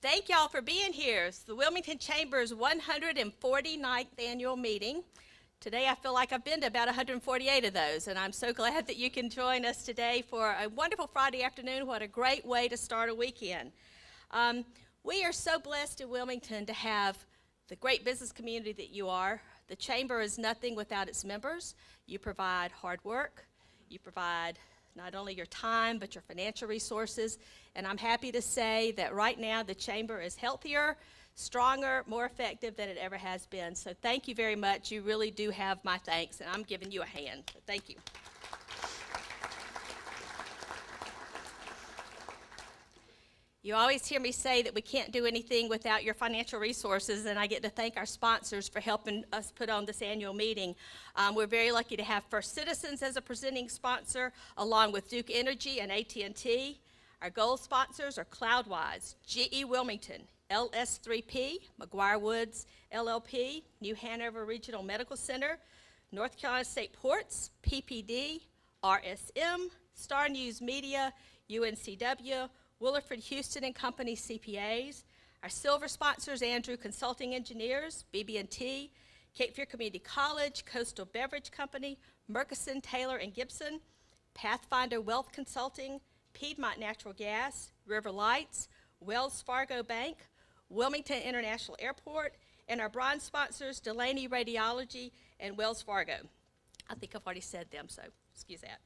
Thank y'all for being here. It's the Wilmington Chamber's 149th annual meeting. Today I feel like I've been to about 148 of those, and I'm so glad that you can join us today for a wonderful Friday afternoon. What a great way to start a weekend. We are so blessed in Wilmington to have the great business community that you are. The Chamber is nothing without its members. You provide hard work. You provide not only your time, but your financial resources. And I'm happy to say that right now the Chamber is healthier, stronger, more effective than it ever has been. So thank you very much. You really do have my thanks, and I'm giving you a hand. So thank you. You always hear me say that we can't do anything without your financial resources, and I get to thank our sponsors for helping us put on this annual meeting. We're very lucky to have First Citizens as a presenting sponsor, along with Duke Energy and AT&T. Our gold sponsors are Cloudwise, GE Wilmington, LS3P, McGuire Woods LLP, New Hanover Regional Medical Center, North Carolina State Ports, PPD, RSM, Star News Media, UNCW, Williford Houston and Company CPAs. Our silver sponsors, Andrew Consulting Engineers, BB&T, Cape Fear Community College, Coastal Beverage Company, Murkison, Taylor and Gibson, Pathfinder Wealth Consulting, Piedmont Natural Gas, River Lights, Wells Fargo Bank, Wilmington International Airport, and our bronze sponsors, Delaney Radiology and Wells Fargo. I think I've already said them, so excuse that.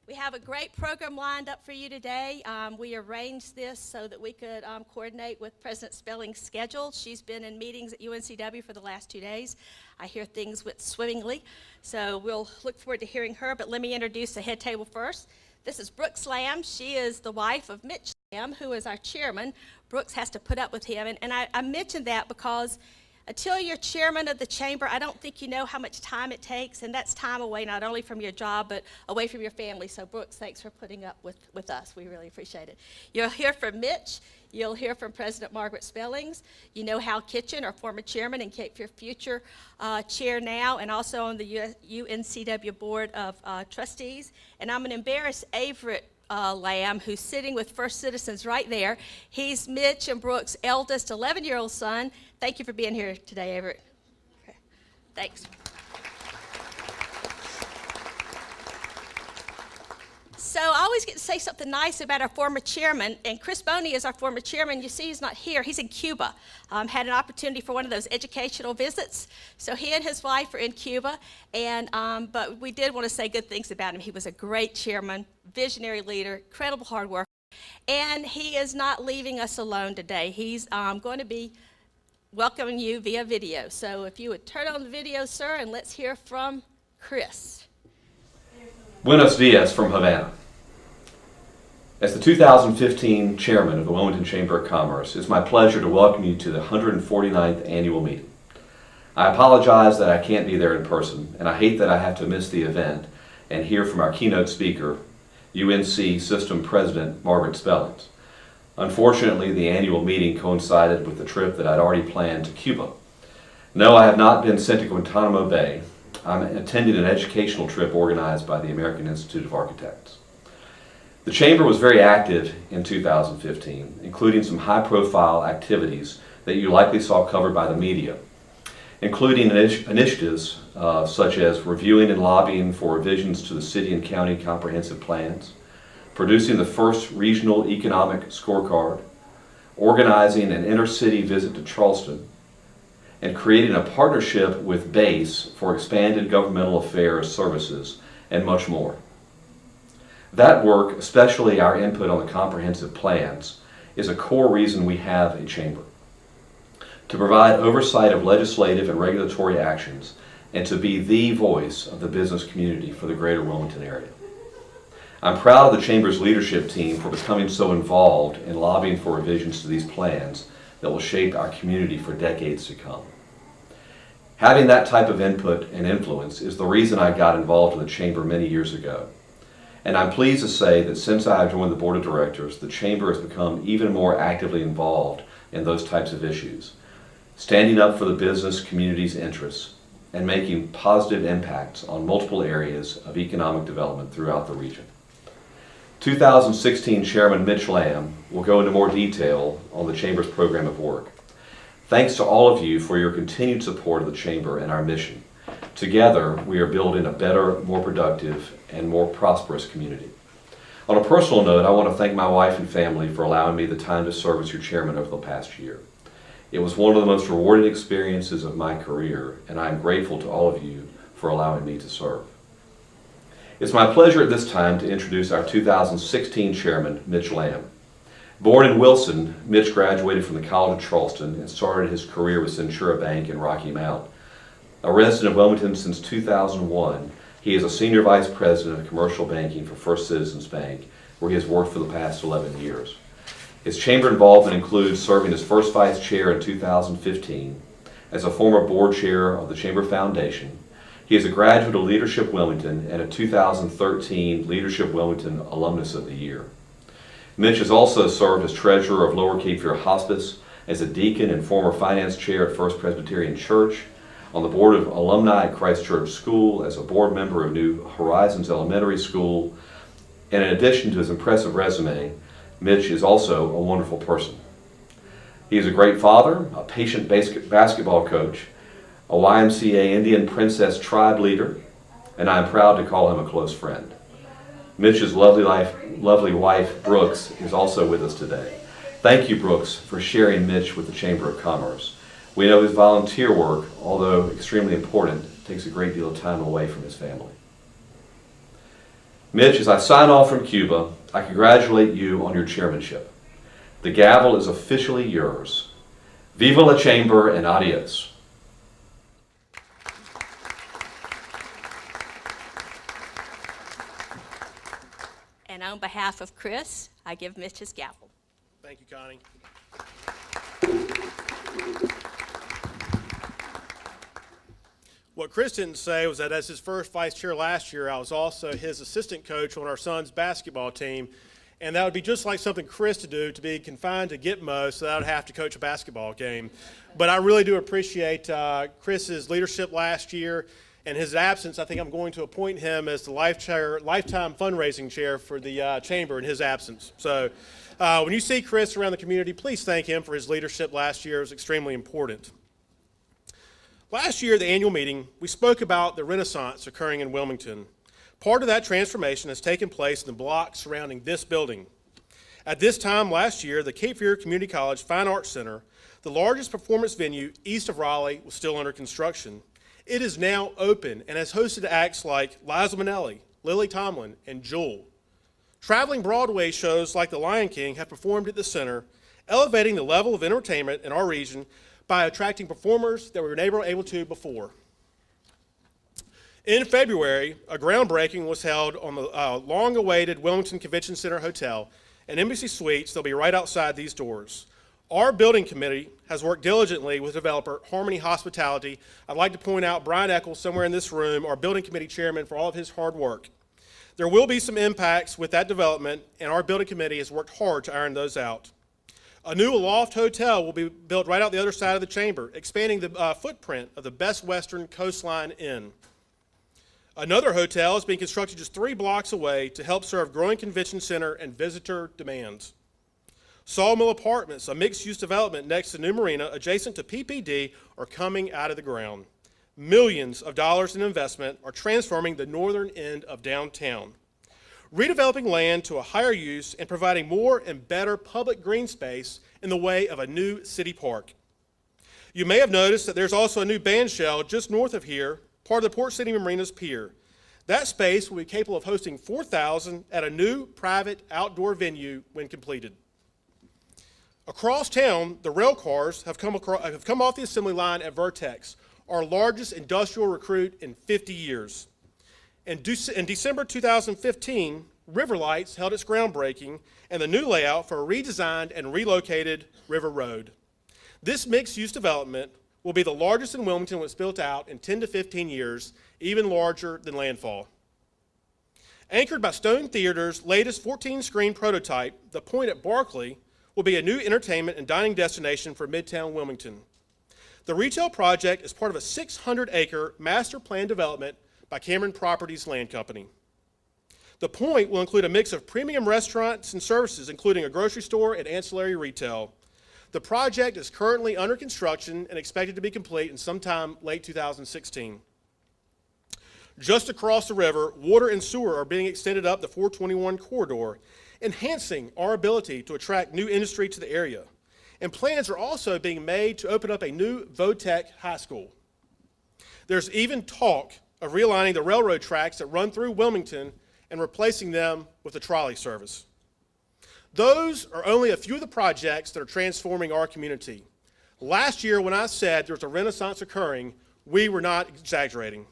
We have a great program lined up for you today. We arranged this so that we could coordinate with President Spelling's schedule. She's been in meetings at UNCW for the last 2 days. I hear things went swimmingly, so we'll look forward to hearing her, but let me introduce the head table first. This is Brooks Lamb. She is the wife of Mitch Lamb, who is our chairman. Brooks has to put up with him, and I mentioned that because until you're chairman of the chamber, I don't think you know how much time it takes, and that's time away not only from your job, but away from your family. So Brooks, thanks for putting up with us. We really appreciate it. You'll hear from Mitch. You'll hear from President Margaret Spellings. You know Hal Kitchen, our former chairman and Cape Fear future chair now, and also on the UNCW Board of Trustees. And I'm going to embarrass Averett Lamb, who's sitting with First Citizens right there. He's Mitch and Brooks' eldest 11-year-old son. Thank you for being here today, Everett. Okay. Thanks. So I always get to say something nice about our former chairman, and Chris Boney is our former chairman. You see he's not here. He's in Cuba. Had an opportunity for one of those educational visits. So he and his wife are in Cuba, and but we did want to say good things about him. He was a great chairman, visionary leader, incredible hard worker, and he is not leaving us alone today. He's going to be welcoming you via video. So if you would turn on the video, sir, and let's hear from Chris. Buenos dias from Havana. As the 2015 chairman of the Wilmington Chamber of Commerce, it's my pleasure to welcome you to the 149th annual meeting. I apologize that I can't be there in person, and I hate that I have to miss the event and hear from our keynote speaker, UNC System President Margaret Spellings. Unfortunately, the annual meeting coincided with the trip that I'd already planned to Cuba. No, I have not been sent to Guantanamo Bay. I'm attending an educational trip organized by the American Institute of Architects. The Chamber was very active in 2015, including some high-profile activities that you likely saw covered by the media, including initiatives such as reviewing and lobbying for revisions to the city and county comprehensive plans, producing the first regional economic scorecard, organizing an inter-city visit to Charleston, and creating a partnership with BASE for expanded governmental affairs services, and much more. That work, especially our input on the comprehensive plans, is a core reason we have a chamber. To provide oversight of legislative and regulatory actions, and to be the voice of the business community for the greater Wilmington area. I'm proud of the Chamber's leadership team for becoming so involved in lobbying for revisions to these plans that will shape our community for decades to come. Having that type of input and influence is the reason I got involved in the Chamber many years ago. And I'm pleased to say that since I have joined the Board of Directors, the Chamber has become even more actively involved in those types of issues, standing up for the business community's interests and making positive impacts on multiple areas of economic development throughout the region. 2016 Chairman Mitch Lamb will go into more detail on the Chamber's program of work. Thanks to all of you for your continued support of the Chamber and our mission. Together, we are building a better, more productive, and more prosperous community. On a personal note, I want to thank my wife and family for allowing me the time to serve as your chairman over the past year. It was one of the most rewarding experiences of my career, and I am grateful to all of you for allowing me to serve. It's my pleasure at this time to introduce our 2016 chairman, Mitch Lamb. Born in Wilson, Mitch graduated from the College of Charleston and started his career with Centura Bank in Rocky Mount. A resident of Wilmington since 2001, he is a senior vice president of commercial banking for First Citizens Bank, where he has worked for the past 11 years. His chamber involvement includes serving as first vice chair in 2015, as a former board chair of the Chamber Foundation. He is a graduate of Leadership Wilmington and a 2013 Leadership Wilmington Alumnus of the Year. Mitch has also served as treasurer of Lower Cape Fear Hospice, as a deacon and former finance chair at First Presbyterian Church, on the board of alumni at Christ Church School, as a board member of New Horizons Elementary School, and in addition to his impressive resume, Mitch is also a wonderful person. He is a great father, a patient basketball coach, a YMCA Indian Princess tribe leader, and I am proud to call him a close friend. Mitch's lovely wife, Brooks, is also with us today. Thank you, Brooks, for sharing Mitch with the Chamber of Commerce. We know his volunteer work, although extremely important, takes a great deal of time away from his family. Mitch, as I sign off from Cuba, I congratulate you on your chairmanship. The gavel is officially yours. Viva la Chamber and adios. And on behalf of Chris, I give Mitch his gavel. Thank you, Connie. What Chris didn't say was that as his first vice chair last year, I was also his assistant coach on our son's basketball team, and that would be just like something Chris to do, to be confined to Gitmo so that I would have to coach a basketball game. But I really do appreciate Chris's leadership last year. In his absence, I think I'm going to appoint him as the lifetime fundraising chair for the chamber in his absence. So when you see Chris around the community, please thank him for his leadership last year. It was extremely important. Last year at the annual meeting, we spoke about the Renaissance occurring in Wilmington. Part of that transformation has taken place in the block surrounding this building. At this time last year, the Cape Fear Community College Fine Arts Center, the largest performance venue east of Raleigh, was still under construction. It is now open and has hosted acts like Liza Minnelli, Lily Tomlin, and Jewel. Traveling Broadway shows like The Lion King have performed at the center, elevating the level of entertainment in our region by attracting performers that we were never able to before. In February, a groundbreaking was held on the long-awaited Wilmington Convention Center Hotel and Embassy Suites that'll be right outside these doors. Our building committee has worked diligently with developer Harmony Hospitality. I'd like to point out Brian Eccles, somewhere in this room, our building committee chairman, for all of his hard work. There will be some impacts with that development, and our building committee has worked hard to iron those out. A new loft hotel will be built right out the other side of the chamber, expanding the footprint of the Best Western Coastline Inn. Another hotel is being constructed just 3 blocks away to help serve growing convention center and visitor demands. Sawmill Apartments, a mixed-use development next to New Marina, adjacent to PPD, are coming out of the ground. Millions of dollars in investment are transforming the northern end of downtown, redeveloping land to a higher use and providing more and better public green space in the way of a new city park. You may have noticed that there's also a new band shell just north of here, part of the Port City Marina's pier. That space will be capable of hosting 4,000 at a new private outdoor venue when completed. Across town, the rail cars have come off the assembly line at Vertex, our largest industrial recruit in 50 years. In December 2015, River Lights held its groundbreaking and the new layout for a redesigned and relocated River Road. This mixed-use development will be the largest in Wilmington when it's built out in 10 to 15 years, even larger than Landfall. Anchored by Stone Theater's latest 14-screen prototype, The Point at Barclay will be a new entertainment and dining destination for Midtown Wilmington. The retail project is part of a 600-acre master plan development by Cameron Properties Land Company. The Point will include a mix of premium restaurants and services, including a grocery store and ancillary retail. The project is currently under construction and expected to be complete in sometime late 2016. Just across the river, water and sewer are being extended up the 421 corridor, enhancing our ability to attract new industry to the area. And plans are also being made to open up a new Vodtech high school. There's even talk of realigning the railroad tracks that run through Wilmington and replacing them with a trolley service. Those are only a few of the projects that are transforming our community. Last year, when I said there's a renaissance occurring, we were not exaggerating.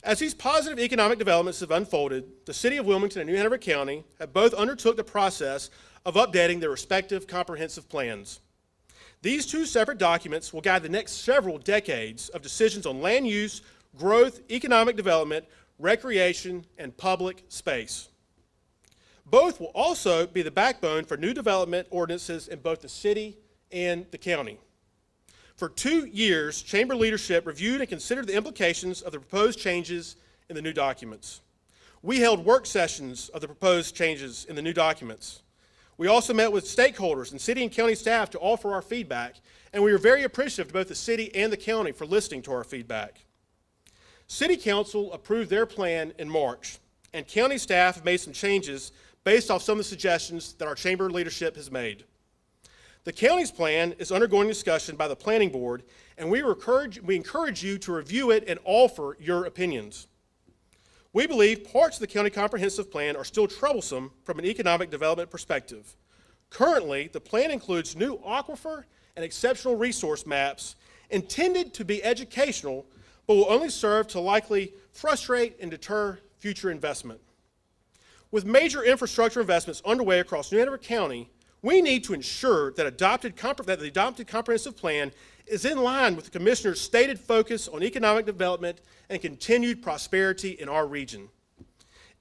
As these positive economic developments have unfolded, the City of Wilmington and New Hanover County have both undertook the process of updating their respective comprehensive plans. These two separate documents will guide the next several decades of decisions on land use, growth, economic development, recreation, and public space. Both will also be the backbone for new development ordinances in both the city and the county. For 2 years, Chamber leadership reviewed and considered the implications of the proposed changes in the new documents. We held work sessions of the proposed changes in the new documents. We also met with stakeholders and city and county staff to offer our feedback, and we were very appreciative to both the city and the county for listening to our feedback. City Council approved their plan in March, and county staff have made some changes based off some of the suggestions that our chamber leadership has made. The county's plan is undergoing discussion by the planning board, and we encourage you to review it and offer your opinions. We believe parts of the county comprehensive plan are still troublesome from an economic development perspective. Currently, the plan includes new aquifer and exceptional resource maps intended to be educational, but will only serve to likely frustrate and deter future investment. With major infrastructure investments underway across New Hanover County, we need to ensure that the adopted comprehensive plan is in line with the Commissioner's stated focus on economic development and continued prosperity in our region.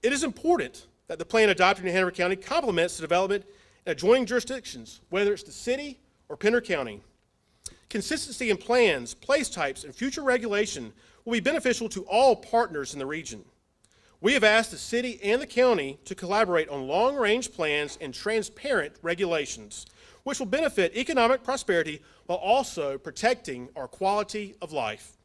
It is important that the plan adopted in New Hanover County complements the development in adjoining jurisdictions, whether it's the city or Pender County. Consistency in plans, place types, and future regulation will be beneficial to all partners in the region. We have asked the city and the county to collaborate on long-range plans and transparent regulations, which will benefit economic prosperity while also protecting our quality of life.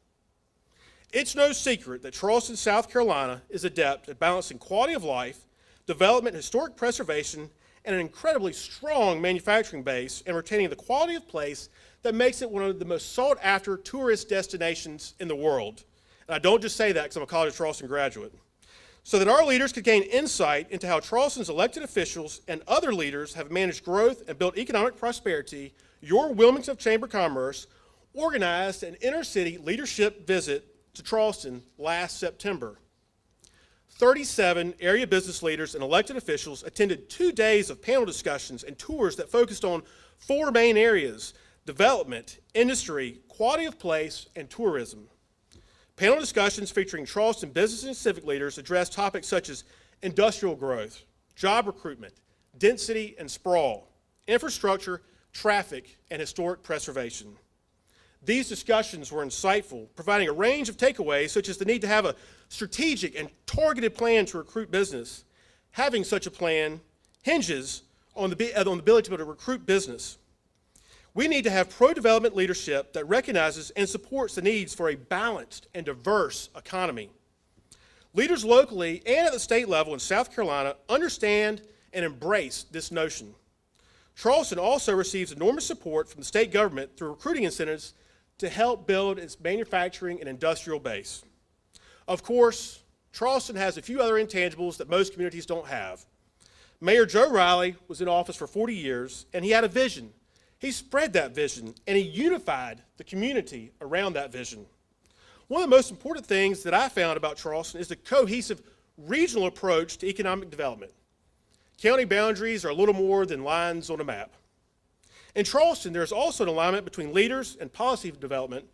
It's no secret that Charleston, South Carolina is adept at balancing quality of life, development, historic preservation, and an incredibly strong manufacturing base, and retaining the quality of place that makes it one of the most sought-after tourist destinations in the world. And I don't just say that because I'm a College of Charleston graduate. So that our leaders could gain insight into how Charleston's elected officials and other leaders have managed growth and built economic prosperity, your Wilmington Chamber of Commerce organized an inner-city leadership visit to Charleston last September. 37 area business leaders and elected officials attended 2 days of panel discussions and tours that focused on 4 main areas: development, industry, quality of place, and tourism. Panel discussions featuring Charleston business and civic leaders addressed topics such as industrial growth, job recruitment, density and sprawl, infrastructure, traffic, and historic preservation. These discussions were insightful, providing a range of takeaways such as the need to have a strategic and targeted plan to recruit business. Having such a plan hinges on the ability to be able to recruit business. We need to have pro-development leadership that recognizes and supports the needs for a balanced and diverse economy. Leaders locally and at the state level in South Carolina understand and embrace this notion. Charleston also receives enormous support from the state government through recruiting incentives to help build its manufacturing and industrial base. Of course, Charleston has a few other intangibles that most communities don't have. Mayor Joe Riley was in office for 40 years, and he had a vision. He spread that vision, and he unified the community around that vision. One of the most important things that I found about Charleston is the cohesive regional approach to economic development. County boundaries are a little more than lines on a map. In Charleston, there's also an alignment between leaders and policy development,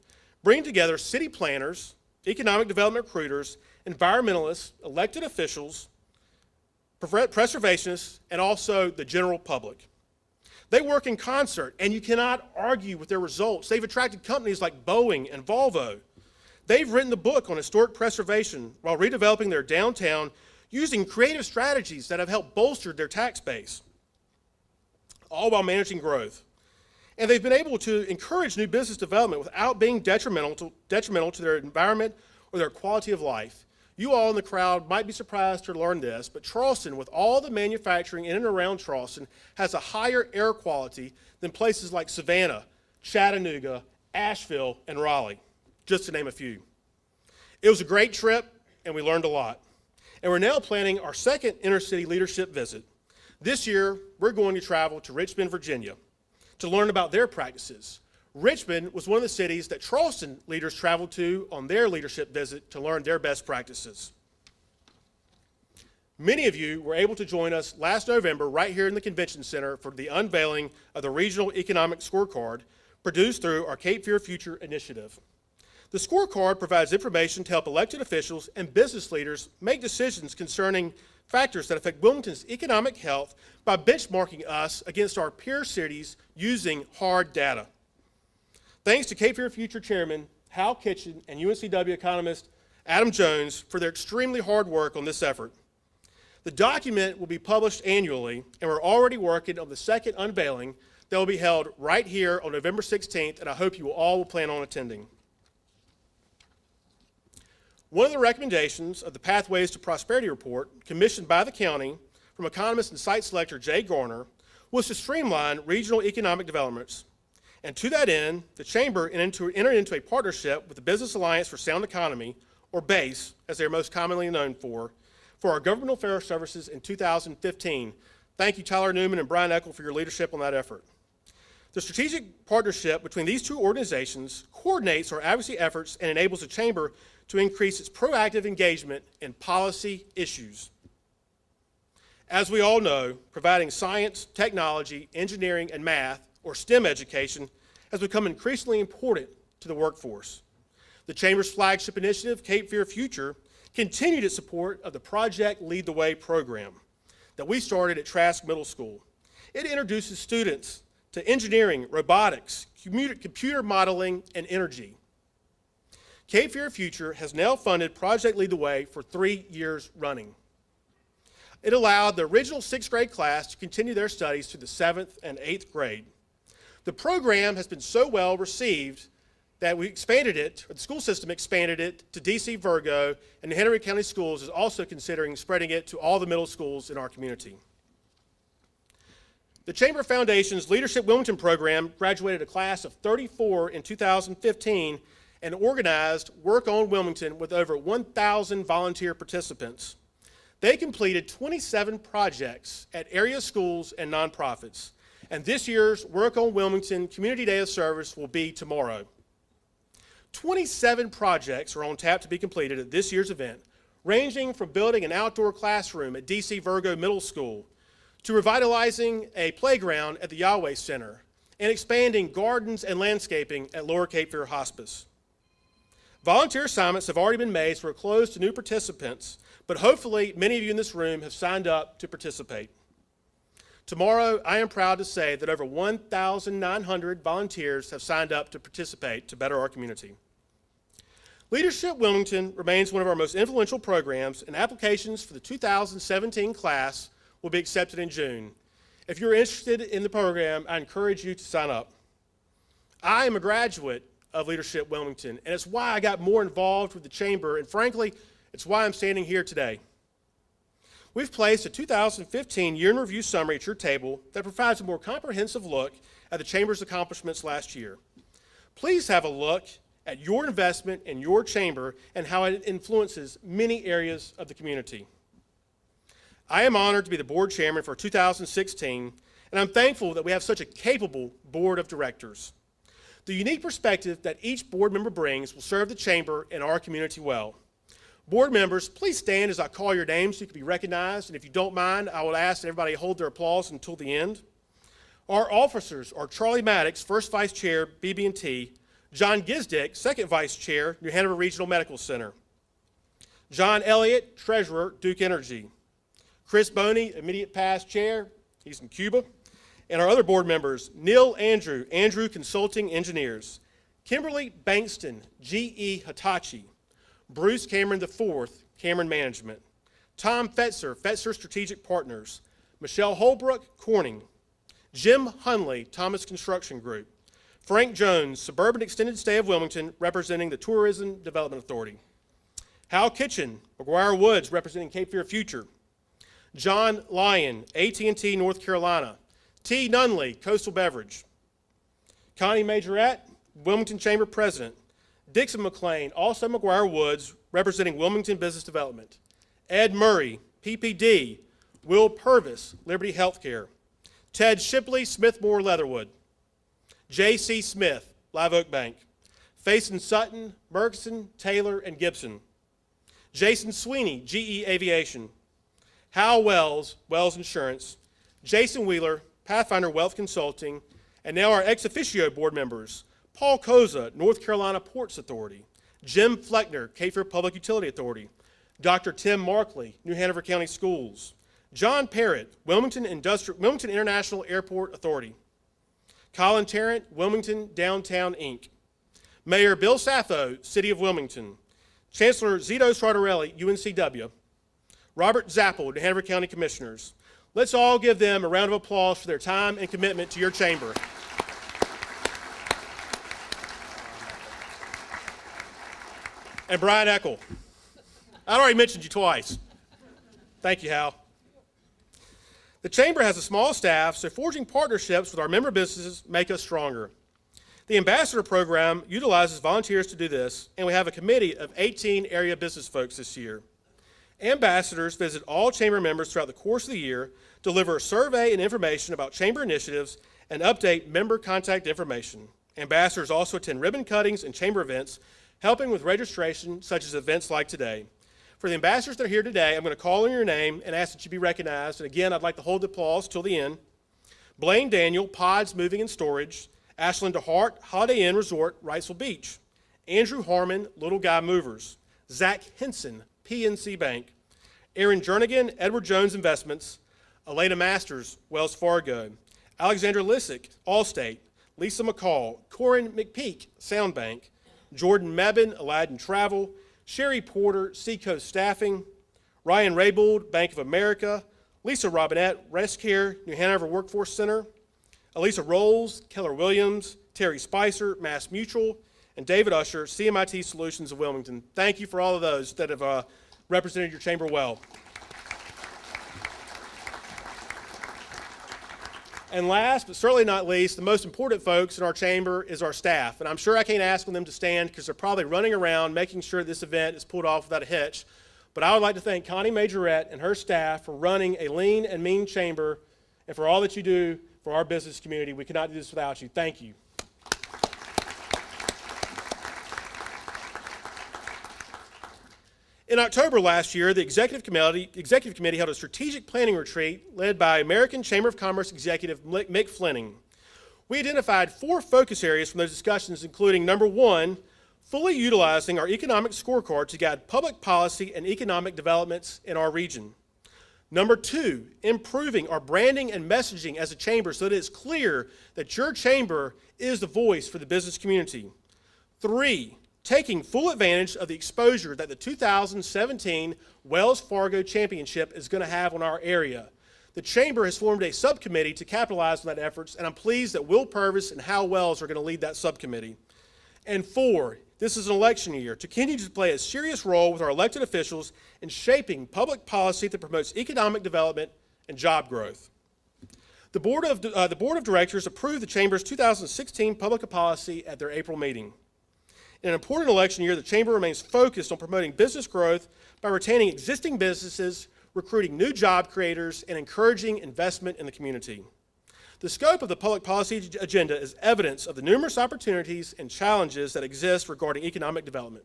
bringing together city planners, economic development recruiters, environmentalists, elected officials, preservationists, and also the general public. They work in concert, and you cannot argue with their results. They've attracted companies like Boeing and Volvo. They've written the book on historic preservation while redeveloping their downtown using creative strategies that have helped bolster their tax base, all while managing growth. And they've been able to encourage new business development without being detrimental to their environment or their quality of life. You all in the crowd might be surprised to learn this, but Charleston, with all the manufacturing in and around Charleston, has a higher air quality than places like Savannah, Chattanooga, Asheville, and Raleigh, just to name a few. It was a great trip, and we learned a lot. And we're now planning our second intercity leadership visit. This year, we're going to travel to Richmond, Virginia, to learn about their practices. Richmond was one of the cities that Charleston leaders traveled to on their leadership visit to learn their best practices. Many of you were able to join us last November right here in the Convention Center for the unveiling of the Regional Economic Scorecard produced through our Cape Fear Future initiative. The scorecard provides information to help elected officials and business leaders make decisions concerning factors that affect Wilmington's economic health by benchmarking us against our peer cities using hard data. Thanks to Cape Fear Future Chairman Hal Kitchen and UNCW economist Adam Jones for their extremely hard work on this effort. The document will be published annually, and we're already working on the second unveiling that will be held right here on November 16th, and I hope you all will plan on attending. One of the recommendations of the Pathways to Prosperity report, commissioned by the county from economist and site selector Jay Garner, was to streamline regional economic developments. And to that end, the Chamber entered into a partnership with the Business Alliance for Sound Economy, or BASE, as they are most commonly known for our governmental affairs services in 2015. Thank you, Tyler Newman and Brian Eckel, for your leadership on that effort. The strategic partnership between these two organizations coordinates our advocacy efforts and enables the Chamber to increase its proactive engagement in policy issues. As we all know, providing science, technology, engineering, and math, or STEM education, has become increasingly important to the workforce. The Chamber's flagship initiative, Cape Fear Future, continued its support of the Project Lead the Way program that we started at Trask Middle School. It introduces students to engineering, robotics, computer modeling, and energy. Cape Fear Future has now funded Project Lead the Way for 3 years running. It allowed the original 6th grade class to continue their studies to the 7th and 8th grade. The program has been so well received that we expanded it, or the school system expanded it to DC Virgo, and the Henry County Schools is also considering spreading it to all the middle schools in our community. The Chamber Foundation's Leadership Wilmington program graduated a class of 34 in 2015 and organized Work on Wilmington with over 1,000 volunteer participants. They completed 27 projects at area schools and nonprofits, and this year's Work on Wilmington Community Day of Service will be tomorrow. 27 projects are on tap to be completed at this year's event, ranging from building an outdoor classroom at DC Virgo Middle School to revitalizing a playground at the Yahweh Center and expanding gardens and landscaping at Lower Cape Fear Hospice. Volunteer assignments have already been made, so we're closed to new participants, but hopefully many of you in this room have signed up to participate. Tomorrow, I am proud to say that over 1,900 volunteers have signed up to participate to better our community. Leadership Wilmington remains one of our most influential programs, and applications for the 2017 class will be accepted in June. If you're interested in the program, I encourage you to sign up. I am a graduate of Leadership Wilmington, and it's why I got more involved with the Chamber, and frankly, it's why I'm standing here today. We've placed a 2015 Year in Review summary at your table that provides a more comprehensive look at the Chamber's accomplishments last year. Please have a look at your investment in your Chamber and how it influences many areas of the community. I am honored to be the board chairman for 2016, and I'm thankful that we have such a capable board of directors. The unique perspective that each board member brings will serve the Chamber and our community well. Board members, please stand as I call your names so you can be recognized, and if you don't mind, I will ask that everybody hold their applause until the end. Our officers are Charlie Maddox, First Vice Chair, BB&T, John Gisdick, Second Vice Chair, New Hanover Regional Medical Center, John Elliott, Treasurer, Duke Energy, Chris Boney, Immediate Past Chair, he's in Cuba, and our other board members, Neil Andrew, Andrew Consulting Engineers, Kimberly Bankston, G.E. Hitachi. Bruce Cameron IV, Cameron Management. Tom Fetzer, Fetzer Strategic Partners. Michelle Holbrook, Corning. Jim Hunley, Thomas Construction Group. Frank Jones, Suburban Extended Stay of Wilmington, representing the Tourism Development Authority. Hal Kitchen, McGuire Woods, representing Cape Fear Future. John Lyon, AT&T North Carolina. T. Nunley, Coastal Beverage. Connie Majorette, Wilmington Chamber President. Dixon McLean, also McGuire Woods, representing Wilmington Business Development. Ed Murray, PPD. Will Purvis, Liberty Healthcare. Ted Shipley, Smithmore Leatherwood. J.C. Smith, Live Oak Bank. Faison Sutton, Murchison, Taylor, and Gibson. Jason Sweeney, GE Aviation. Hal Wells, Wells Insurance. Jason Wheeler, Pathfinder Wealth Consulting. And now our ex officio board members, Paul Koza, North Carolina Ports Authority. Jim Fleckner, Cape Fear Public Utility Authority. Dr. Tim Markley, New Hanover County Schools. John Parrott, Wilmington International Airport Authority. Colin Tarrant, Wilmington Downtown, Inc. Mayor Bill Sappho, City of Wilmington. Chancellor Zito Sartorelli, UNCW. Robert Zappel, New Hanover County Commissioners. Let's all give them a round of applause for their time and commitment to your chamber. And Brian Eckel. I'd already mentioned you twice. Thank you, Hal. The Chamber has a small staff, so forging partnerships with our member businesses make us stronger. The Ambassador Program utilizes volunteers to do this, and we have a committee of 18 area business folks this year. Ambassadors visit all Chamber members throughout the course of the year, deliver a survey and information about Chamber initiatives, and update member contact information. Ambassadors also attend ribbon cuttings and Chamber events, helping with registration, such as events like today. For the ambassadors that are here today, I'm going to call on your name and ask that you be recognized. And again, I'd like to hold the applause till the end. Blaine Daniel, Pods Moving and Storage. Ashlyn DeHart, Holiday Inn Resort, Wrightsville Beach. Andrew Harmon, Little Guy Movers. Zach Henson, PNC Bank. Aaron Jernigan, Edward Jones Investments. Elena Masters, Wells Fargo. Alexandra Lissick, Allstate. Lisa McCall, Corin McPeak, Soundbank. Jordan Mebin, Aladdin Travel. Sherry Porter, Seacoast Staffing. Ryan Raybould, Bank of America. Lisa Robinette, Restcare, New Hanover Workforce Center. Elisa Rolls, Keller Williams. Terry Spicer, Mass Mutual. And David Usher, CMIT Solutions of Wilmington. Thank you for all of those that have represented your chamber well. And last, but certainly not least, the most important folks in our chamber is our staff. And I'm sure I can't ask them to stand because they're probably running around making sure this event is pulled off without a hitch. But I would like to thank Connie Majorette and her staff for running a lean and mean chamber and for all that you do for our business community. We could not do this without you. Thank you. In October last year, the Executive Committee held a strategic planning retreat led by American Chamber of Commerce Executive Mick Flinning. We identified 4 focus areas from those discussions, including, number 1, fully utilizing our economic scorecard to guide public policy and economic developments in our region. Number 2, improving our branding and messaging as a chamber so that it's clear that your chamber is the voice for the business community. 3, taking full advantage of the exposure that the 2017 Wells Fargo Championship is going to have on our area. The Chamber has formed a subcommittee to capitalize on that efforts, and I'm pleased that Will Purvis and Hal Wells are going to lead that subcommittee. And 4, this is an election year, to continue to play a serious role with our elected officials in shaping public policy that promotes economic development and job growth. The Board of Directors approved the Chamber's 2016 public policy at their April meeting. In an important election year, the Chamber remains focused on promoting business growth by retaining existing businesses, recruiting new job creators, and encouraging investment in the community. The scope of the public policy agenda is evidence of the numerous opportunities and challenges that exist regarding economic development.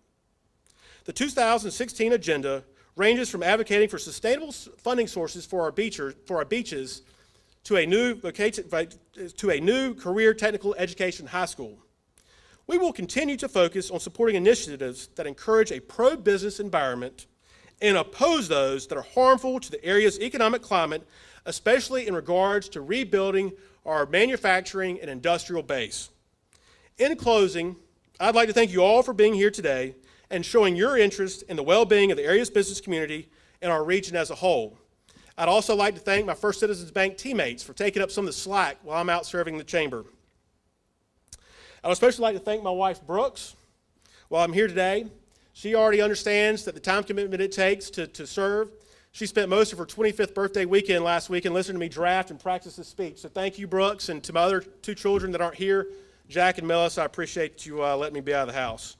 The 2016 agenda ranges from advocating for sustainable funding sources for our beaches to a new career technical education high school. We will continue to focus on supporting initiatives that encourage a pro-business environment and oppose those that are harmful to the area's economic climate, especially in regards to rebuilding our manufacturing and industrial base. In closing, I'd like to thank you all for being here today and showing your interest in the well-being of the area's business community and our region as a whole. I'd also like to thank my First Citizens Bank teammates for taking up some of the slack while I'm out serving the chamber. I'd especially like to thank my wife, Brooks, while I'm here today. She already understands that the time commitment it takes to serve. She spent most of her 25th birthday weekend last weekend listening to me draft and practice this speech. So thank you, Brooks, and to my other two children that aren't here, Jack and Melissa, I appreciate you letting me be out of the house.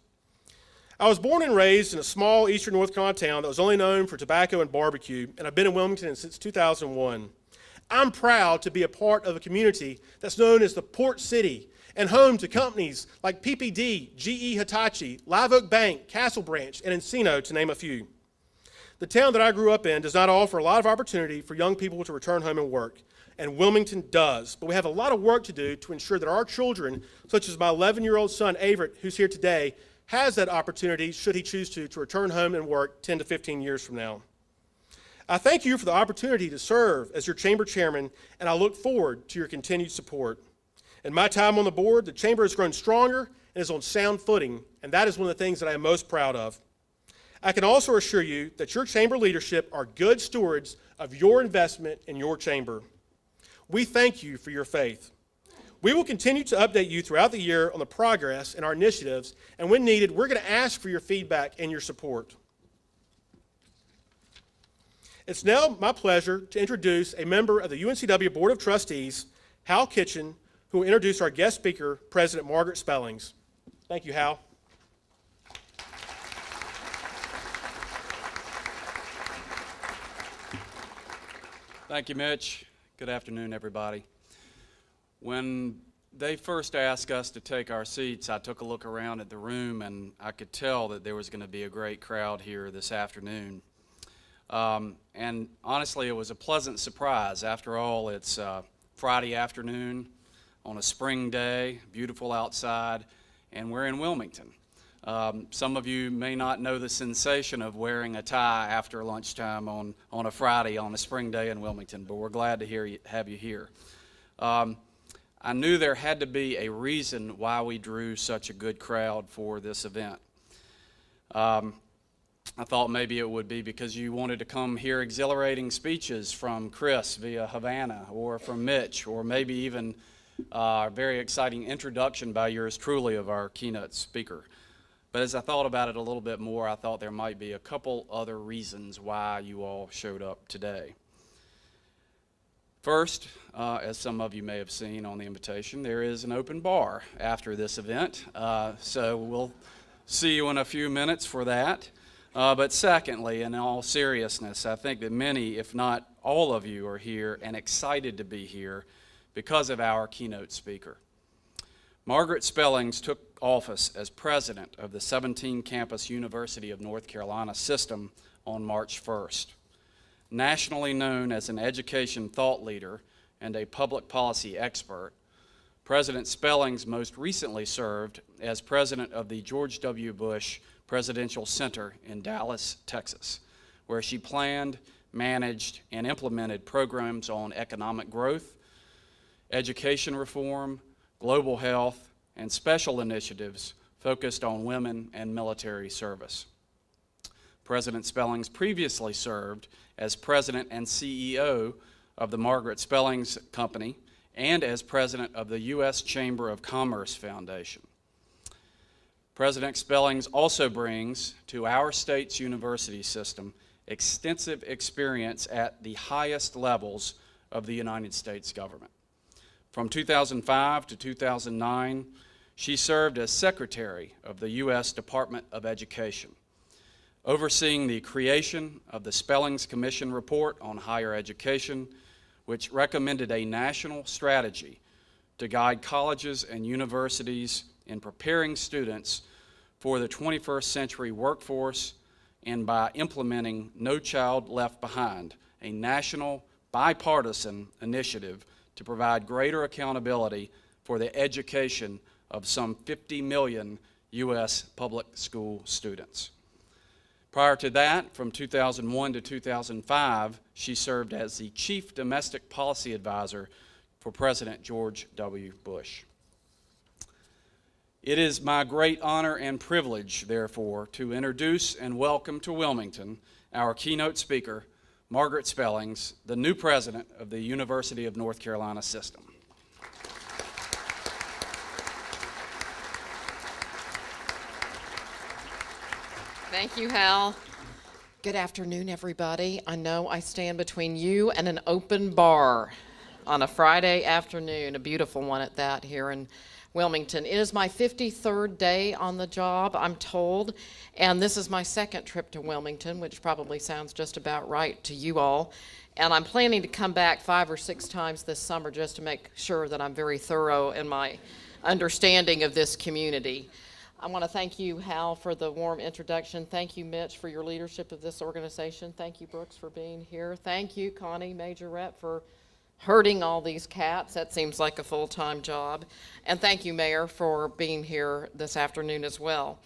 I was born and raised in a small eastern North Carolina town that was only known for tobacco and barbecue, and I've been in Wilmington since 2001. I'm proud to be a part of a community that's known as the Port City and home to companies like PPD, GE Hitachi, Live Oak Bank, Castle Branch, and Encino, to name a few. The town that I grew up in does not offer a lot of opportunity for young people to return home and work, and Wilmington does. But we have a lot of work to do to ensure that our children, such as my 11-year-old son, Averett, who's here today, has that opportunity, should he choose to return home and work 10 to 15 years from now. I thank you for the opportunity to serve as your chamber chairman, and I look forward to your continued support. In my time on the board, the chamber has grown stronger and is on sound footing, and that is one of the things that I am most proud of. I can also assure you that your chamber leadership are good stewards of your investment in your chamber. We thank you for your faith. We will continue to update you throughout the year on the progress and our initiatives, and when needed, we're going to ask for your feedback and your support. It's now my pleasure to introduce a member of the UNCW Board of Trustees, Hal Kitchen, who will introduce our guest speaker, President Margaret Spellings. Thank you, Hal. Thank you, Mitch. Good afternoon, everybody. When they first asked us to take our seats, I took a look around at the room, and I could tell that there was going to be a great crowd here this afternoon. And honestly, it was a pleasant surprise. After all, it's Friday afternoon on a spring day, beautiful outside, and we're in Wilmington. Some of you may not know the sensation of wearing a tie after lunchtime on a Friday on a spring day in Wilmington, but we're glad to have you here. I knew there had to be a reason why we drew such a good crowd for this event. I thought maybe it would be because you wanted to come hear exhilarating speeches from Chris via Havana, or from Mitch, or maybe even a very exciting introduction by yours truly of our keynote speaker. But as I thought about it a little bit more, I thought there might be a couple other reasons why you all showed up today. First, as some of you may have seen on the invitation, there is an open bar after this event, so we'll see you in a few minutes for that. But secondly, in all seriousness, I think that many, if not all of you, are here and excited to be here because of our keynote speaker. Margaret Spellings took office as president of the 17-campus University of North Carolina system on March 1st. Nationally known as an education thought leader and a public policy expert, President Spellings most recently served as president of the George W. Bush Presidential Center in Dallas, Texas, where she planned, managed, and implemented programs on economic growth, education reform, global health, and special initiatives focused on women and military service. President Spellings previously served as president and CEO of the Margaret Spellings Company and as president of the U.S. Chamber of Commerce Foundation. President Spellings also brings to our state's university system extensive experience at the highest levels of the United States government. From 2005 to 2009, she served as Secretary of the U.S. Department of Education, overseeing the creation of the Spellings Commission Report on Higher Education, which recommended a national strategy to guide colleges and universities in preparing students for the 21st century workforce, and by implementing No Child Left Behind, a national bipartisan initiative to provide greater accountability for the education of some 50 million U.S. public school students. Prior to that, from 2001 to 2005, she served as the Chief Domestic Policy Advisor for President George W. Bush. It is my great honor and privilege, therefore, to introduce and welcome to Wilmington our keynote speaker, Margaret Spellings, the new president of the University of North Carolina System. Thank you, Hal. Good afternoon, everybody. I know I stand between you and an open bar on a Friday afternoon, a beautiful one at that, here in Wilmington. It is my 53rd day on the job, I'm told, and this is my second trip to Wilmington, which probably sounds just about right to you all. And I'm planning to come back 5 or 6 times this summer just to make sure that I'm very thorough in my understanding of this community. I want to thank you, Hal, for the warm introduction. Thank you, Mitch, for your leadership of this organization. Thank you, Brooks, for being here. Thank you, Connie, Major Rep, for herding all these cats. That seems like a full-time job. And thank you, Mayor, for being here this afternoon as well.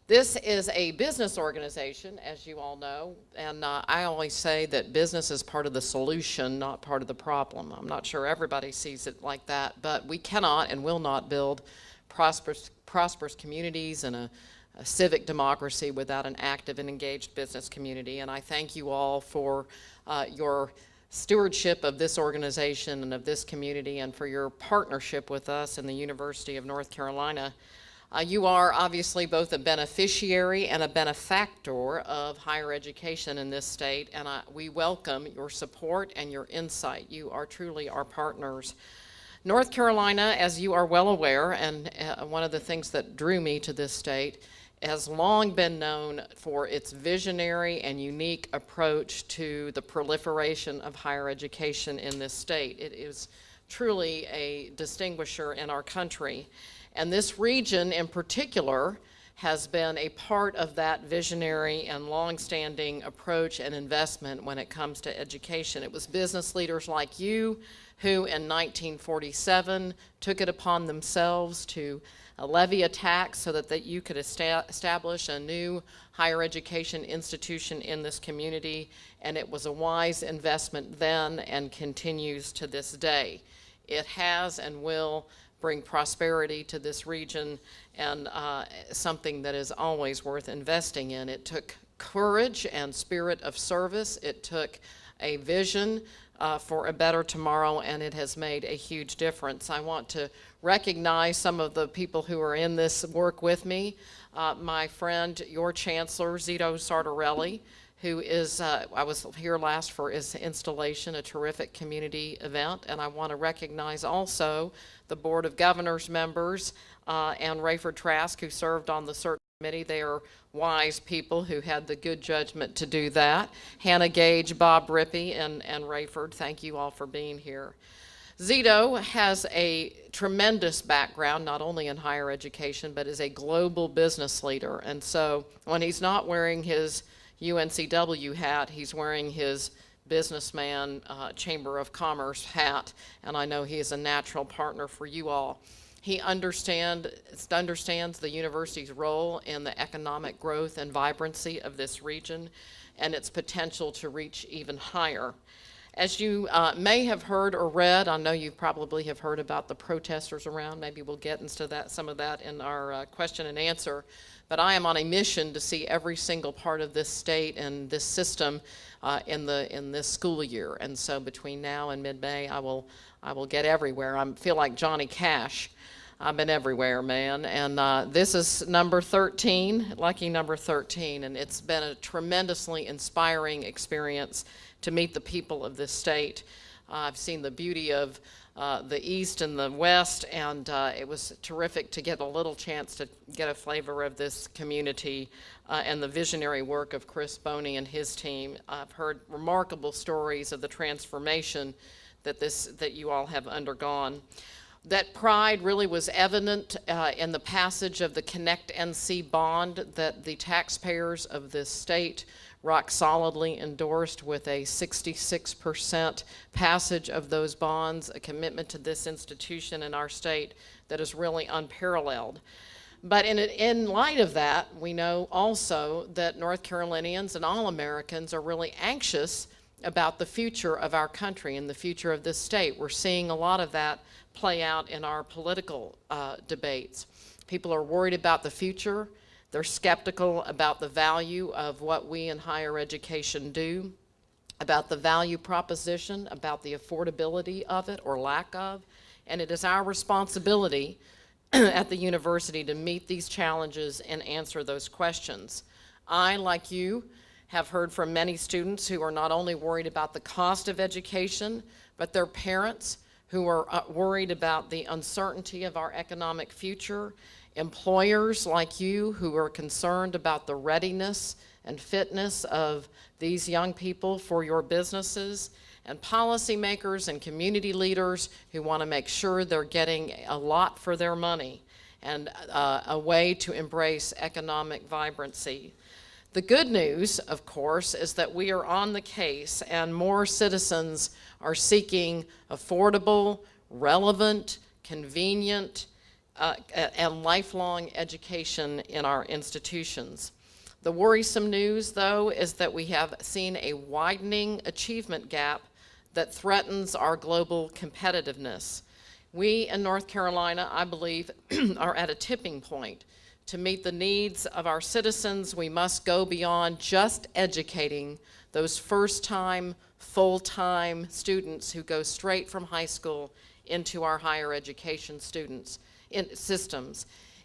This is a business organization, as you all know, and I always say that business is part of the solution, not part of the problem. I'm not sure everybody sees it like that, but we cannot and will not build prosperous communities and a civic democracy without an active and engaged business community. And I thank you all for your stewardship of this organization and of this community, and for your partnership with us in the University of North Carolina. You are obviously both a beneficiary and a benefactor of higher education in this state, and we welcome your support and your insight. You are truly our partners. North Carolina, as you are well aware, and one of the things that drew me to this state, has long been known for its visionary and unique approach to the proliferation of higher education in this state. It is truly a distinguisher in our country. And this region in particular has been a part of that visionary and long-standing approach and investment when it comes to education. It was business leaders like you who in 1947 took it upon themselves to levy a tax so that you could establish a new higher education institution in this community, and it was a wise investment then and continues to this day. It has and will bring prosperity to this region, and something that is always worth investing in. It took courage and spirit of service. It took a vision for a better tomorrow, and it has made a huge difference. I want to recognize some of the people who are in this work with me. My friend, your Chancellor, Zito Sartorelli, who is, I was here last for his installation, a terrific community event, and I want to recognize also the Board of Governors members and Rayford Trask, who served on the search committee. They are wise people who had the good judgment to do that. Hannah Gage, Bob Rippey, and Rayford, thank you all for being here. Zito has a tremendous background, not only in higher education, but as a global business leader. And so when he's not wearing his UNCW hat, he's wearing his businessman Chamber of Commerce hat, and I know he is a natural partner for you all. He understands the university's role in the economic growth and vibrancy of this region and its potential to reach even higher. As you may have heard or read, I know you probably have heard about the protesters around. Maybe we'll get into some of that in our question and answer. But I am on a mission to see every single part of this state and this system in this school year. And so between now and mid-May, I will get everywhere. I feel like Johnny Cash. I've been everywhere, man. And this is number 13, lucky number 13. And it's been a tremendously inspiring experience to meet the people of this state. I've seen the beauty of the East and the West, and it was terrific to get a little chance to get a flavor of this community and the visionary work of Chris Boney and his team. I've heard remarkable stories of the transformation that you all have undergone. That pride really was evident in the passage of the Connect NC bond that the taxpayers of this state rock solidly endorsed, with a 66% passage of those bonds, a commitment to this institution in our state that is really unparalleled. But in light of that, we know also that North Carolinians and all Americans are really anxious about the future of our country and the future of this state. We're seeing a lot of that play out in our political debates. People are worried about the future. They're skeptical about the value of what we in higher education do, about the value proposition, about the affordability of it or lack of. And it is our responsibility at the university to meet these challenges and answer those questions. I, like you, have heard from many students who are not only worried about the cost of education, but their parents who are worried about the uncertainty of our economic future, employers like you who are concerned about the readiness and fitness of these young people for your businesses, and policymakers and community leaders who want to make sure they're getting a lot for their money and a way to embrace economic vibrancy. The good news, of course, is that we are on the case and more citizens are seeking affordable, relevant, convenient, and lifelong education in our institutions. The worrisome news, though, is that we have seen a widening achievement gap that threatens our global competitiveness. We in North Carolina, I believe, are at a tipping point. To meet the needs of our citizens, we must go beyond just educating those first-time, full-time students who go straight from high school into our higher education systems.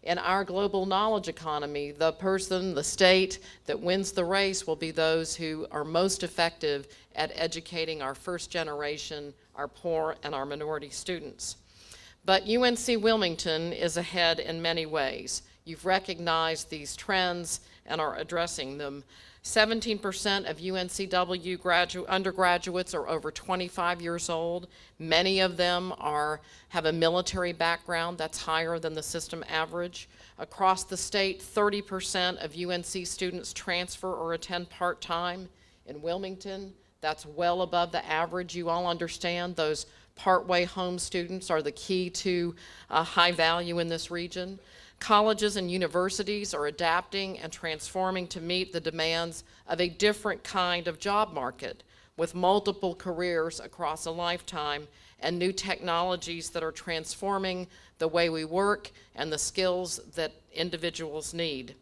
In our global knowledge economy, the person, the state that wins the race will be those who are most effective at educating our first generation, our poor, and our minority students. But UNC Wilmington is ahead in many ways. You've recognized these trends and are addressing them. 17% of UNCW undergraduates are over 25 years old. Many of them have a military background that's higher than the system average. Across the state, 30% of UNC students transfer or attend part-time. In Wilmington, that's well above the average. You all understand those partway home students are the key to high value in this region. Colleges and universities are adapting and transforming to meet the demands of a different kind of job market with multiple careers across a lifetime and new technologies that are transforming the way we work and the skills that individuals need.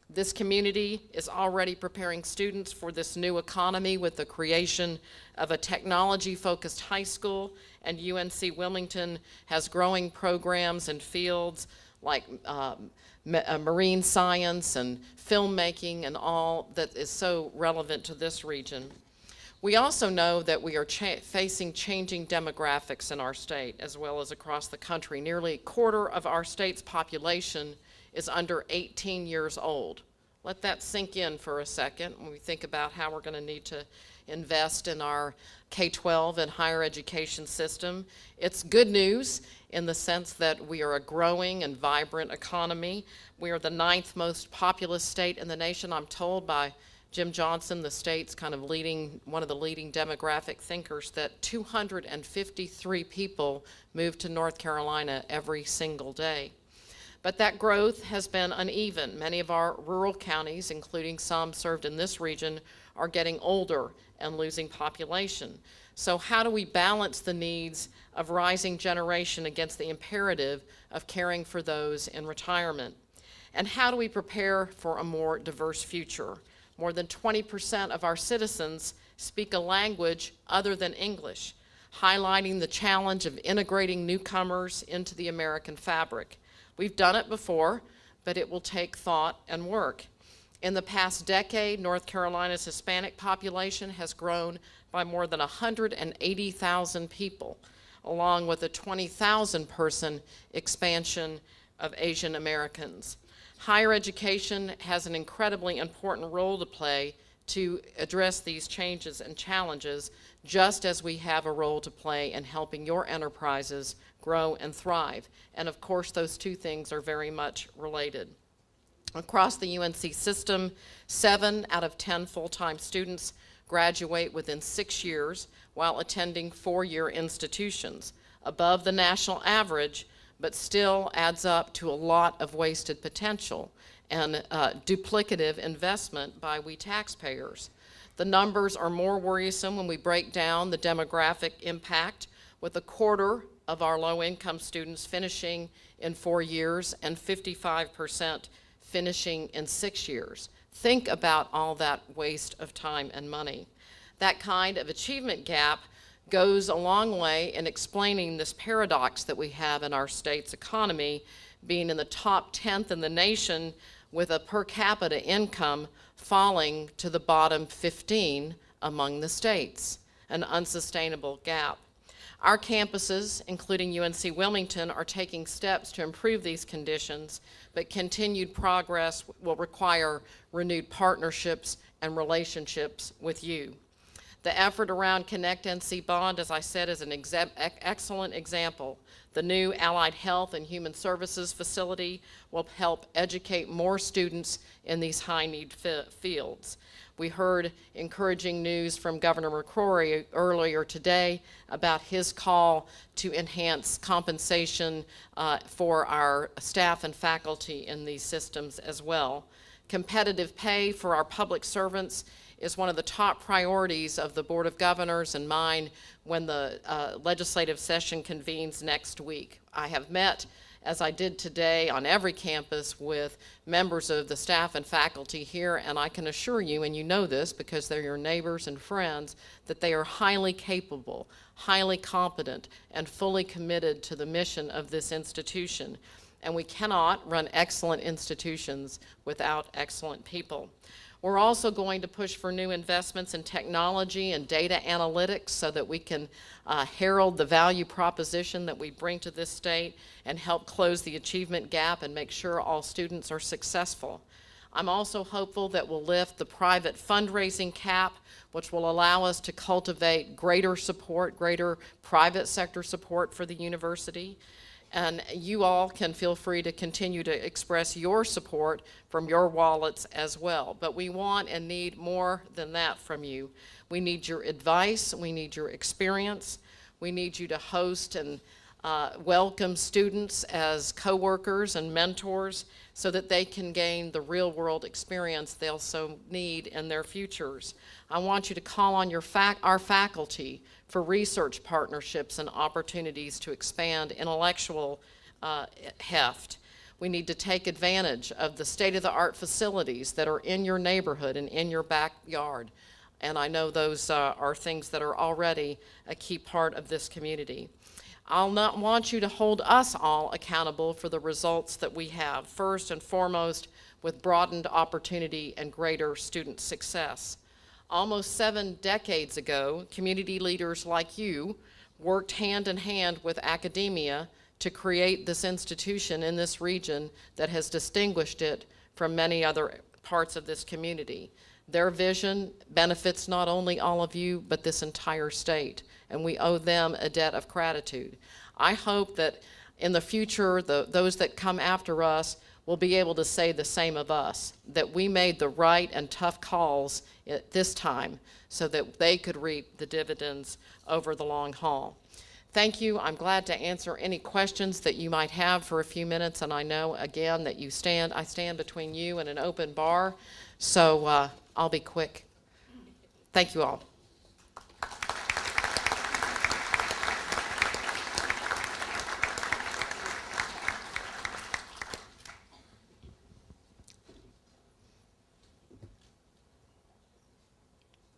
This community is already preparing students for this new economy with the creation of a technology-focused high school, and UNC Wilmington has growing programs in fields like marine science and filmmaking and all that is so relevant to this region. We also know that we are facing changing demographics in our state as well as across the country. Nearly a quarter of our state's population is under 18 years old. Let that sink in for a second when we think about how we're going to need to invest in our K-12 and higher education system. It's good news in the sense that we are a growing and vibrant economy. We are the 9th most populous state in the nation, I'm told by Jim Johnson, the state's kind of one of the leading demographic thinkers, that 253 people move to North Carolina every single day. But that growth has been uneven. Many of our rural counties, including some served in this region, are getting older and losing population. So how do we balance the needs of rising generation against the imperative of caring for those in retirement? And how do we prepare for a more diverse future? More than 20% of our citizens speak a language other than English, highlighting the challenge of integrating newcomers into the American fabric. We've done it before, but it will take thought and work. In the past decade, North Carolina's Hispanic population has grown by more than 180,000 people, along with a 20,000 person expansion of Asian Americans. Higher education has an incredibly important role to play to address these changes and challenges, just as we have a role to play in helping your enterprises grow and thrive. And of course, those two things are very much related. Across the UNC system, 7 out of 10 full-time students graduate within 6 years while attending 4-year institutions, above the national average, but still adds up to a lot of wasted potential and duplicative investment by we taxpayers. The numbers are more worrisome when we break down the demographic impact, with a quarter of our low-income students finishing in 4 years and 55% finishing in 6 years. Think about all that waste of time and money. That kind of achievement gap goes a long way in explaining this paradox that we have in our state's economy, being in the top 10th in the nation with a per capita income falling to the bottom 15 among the states, an unsustainable gap. Our campuses, including UNC Wilmington, are taking steps to improve these conditions, but continued progress will require renewed partnerships and relationships with you. The effort around Connect NC Bond, as I said, is an excellent example. The new Allied Health and Human Services facility will help educate more students in these high-need fields. We heard encouraging news from Governor McCrory earlier today about his call to enhance compensation for our staff and faculty in these systems as well. Competitive pay for our public servants is one of the top priorities of the Board of Governors and mine when the legislative session convenes next week. I have met, as I did today, on every campus with members of the staff and faculty here, and I can assure you, and you know this because they're your neighbors and friends, that they are highly capable, highly competent, and fully committed to the mission of this institution. And we cannot run excellent institutions without excellent people. We're also going to push for new investments in technology and data analytics so that we can herald the value proposition that we bring to this state and help close the achievement gap and make sure all students are successful. I'm also hopeful that we'll lift the private fundraising cap, which will allow us to cultivate greater support, greater private sector support for the university. And you all can feel free to continue to express your support from your wallets as well. But we want and need more than that from you. We need your advice. We need your experience. We need you to host and welcome students as coworkers and mentors so that they can gain the real-world experience they'll so need in their futures. I want you to call on our faculty for research partnerships and opportunities to expand intellectual heft. We need to take advantage of the state-of-the-art facilities that are in your neighborhood and in your backyard. And I know those are things that are already a key part of this community. I'll not want you to hold us all accountable for the results that we have, first and foremost with broadened opportunity and greater student success. Almost 7 decades ago, community leaders like you worked hand in hand with academia to create this institution in this region that has distinguished it from many other parts of this community. Their vision benefits not only all of you, but this entire state, and we owe them a debt of gratitude. I hope that in the future, those that come after us will be able to say the same of us, that we made the right and tough calls at this time so that they could reap the dividends over the long haul. Thank you. I'm glad to answer any questions that you might have for a few minutes, and I know, again, that I stand between you and an open bar, so I'll be quick. Thank you all.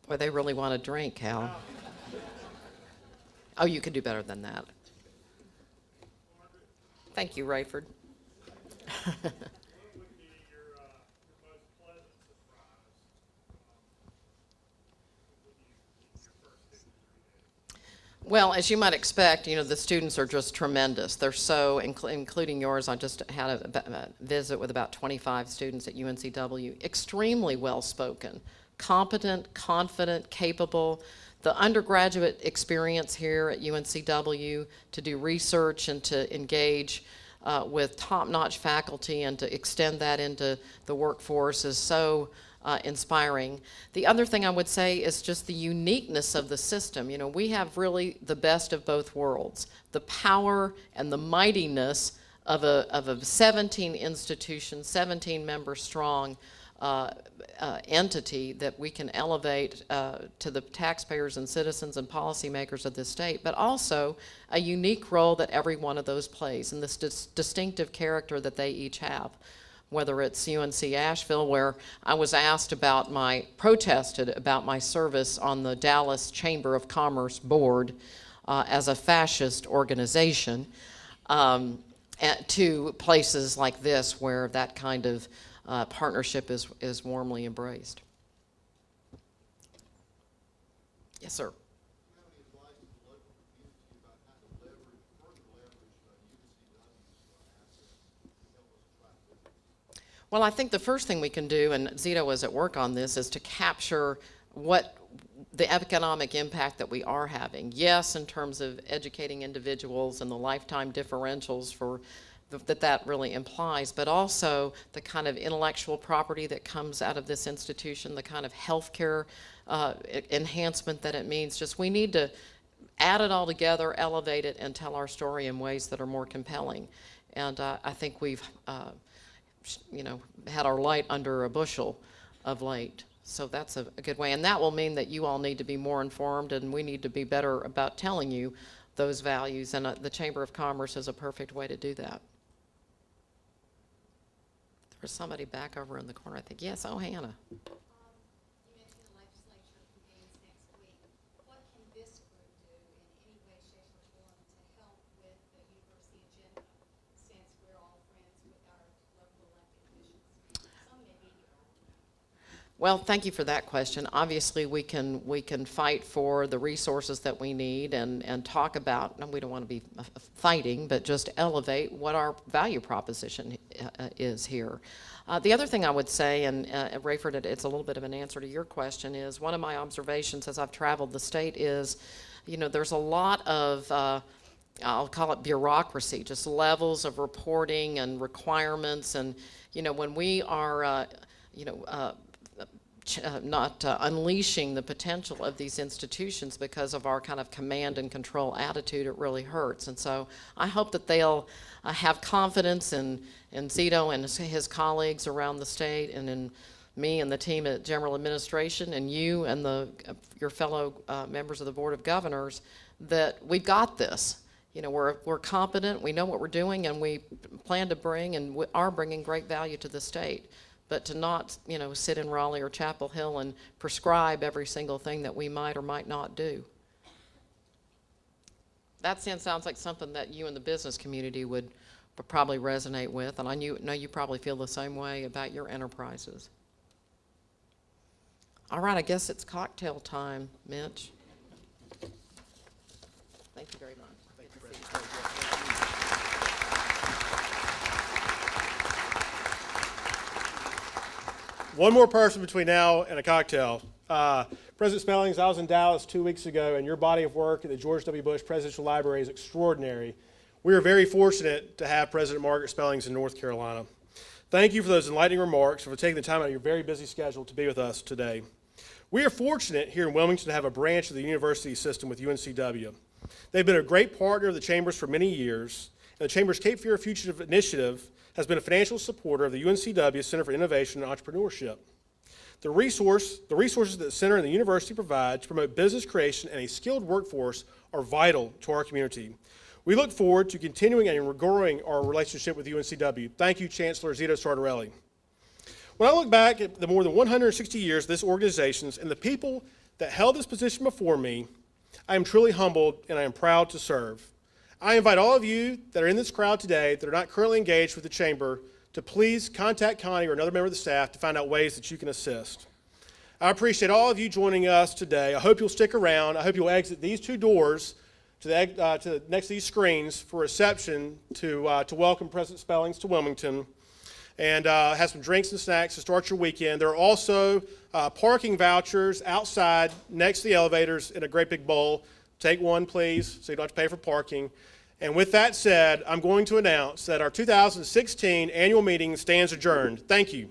Boy, they really want a drink, Hal. Oh, you could do better than that. Thank you, Rayford. Well, as you might expect, the students are just tremendous. They're so, including yours, I just had a visit with about 25 students at UNCW, extremely well-spoken, competent, confident, capable. The undergraduate experience here at UNCW to do research and to engage with top-notch faculty and to extend that into the workforce is so inspiring. The other thing I would say is just the uniqueness of the system. We have really the best of both worlds, the power and the mightiness of a 17 institution, 17 members strong entity that we can elevate to the taxpayers and citizens and policymakers of this state, but also a unique role that every one of those plays and this distinctive character that they each have. Whether it's UNC Asheville, where I was protested about my service on the Dallas Chamber of Commerce board as a fascist organization, to places like this where that kind of partnership is warmly embraced. Yes, sir. Well, I think the first thing we can do, and Zito is at work on this, is to capture what the economic impact that we are having. Yes, in terms of educating individuals and the lifetime differentials that really implies, but also the kind of intellectual property that comes out of this institution, the kind of healthcare enhancement that it means. Just we need to add it all together, elevate it, and tell our story in ways that are more compelling. And I think we've had our light under a bushel of late. So that's a good way. And that will mean that you all need to be more informed, and we need to be better about telling you those values. And the Chamber of Commerce is a perfect way to do that. There's somebody back over in the corner, I think. Yes, oh, Hannah. You mentioned the legislature convenes next week. What can this group do in any way, shape, or form to help with the university agenda, since we're all friends with our local elected officials? Some may be here. Well, thank you for that question. Obviously, we can fight for the resources that we need and talk about, and we don't want to be fighting, but just elevate what our value proposition is here. The other thing I would say, and Rayford, it's a little bit of an answer to your question, is one of my observations as I've traveled the state is, there's a lot of, I'll call it bureaucracy, just levels of reporting and requirements. And, when we are, not unleashing the potential of these institutions because of our kind of command and control attitude, it really hurts. And so I hope that they'll have confidence in Zito and his colleagues around the state, and in me and the team at General Administration, and you and your fellow members of the Board of Governors, that we've got this. We're competent, we know what we're doing, and we plan to bring and we are bringing great value to the state. But to not, sit in Raleigh or Chapel Hill and prescribe every single thing that we might or might not do. That sounds like something that you and the business community would probably resonate with, and I know you probably feel the same way about your enterprises. All right, I guess it's cocktail time, Mitch. Thank you very much. Thank you, President. One more person between now and a cocktail. President Spellings, I was in Dallas 2 weeks ago, and your body of work at the George W. Bush Presidential Library is extraordinary. We are very fortunate to have President Margaret Spellings in North Carolina. Thank you for those enlightening remarks and for taking the time out of your very busy schedule to be with us today. We are fortunate here in Wilmington to have a branch of the university system with UNCW. They've been a great partner of the Chambers for many years, and the Chamber's Cape Fear Future Initiative has been a financial supporter of the UNCW Center for Innovation and Entrepreneurship. The resources that the center and the university provide to promote business creation and a skilled workforce are vital to our community. We look forward to continuing and growing our relationship with UNCW. Thank you, Chancellor Zito Sartorelli. When I look back at the more than 160 years of this organization and the people that held this position before me, I am truly humbled and I am proud to serve. I invite all of you that are in this crowd today that are not currently engaged with the Chamber to please contact Connie or another member of the staff to find out ways that you can assist. I appreciate all of you joining us today. I hope you'll stick around. I hope you'll exit these two doors to next to these screens for reception to welcome President Spellings to Wilmington, and have some drinks and snacks to start your weekend. There are also parking vouchers outside next to the elevators in a great big bowl. Take one, please, so you don't have to pay for parking. And with that said, I'm going to announce that our 2016 annual meeting stands adjourned. Thank you.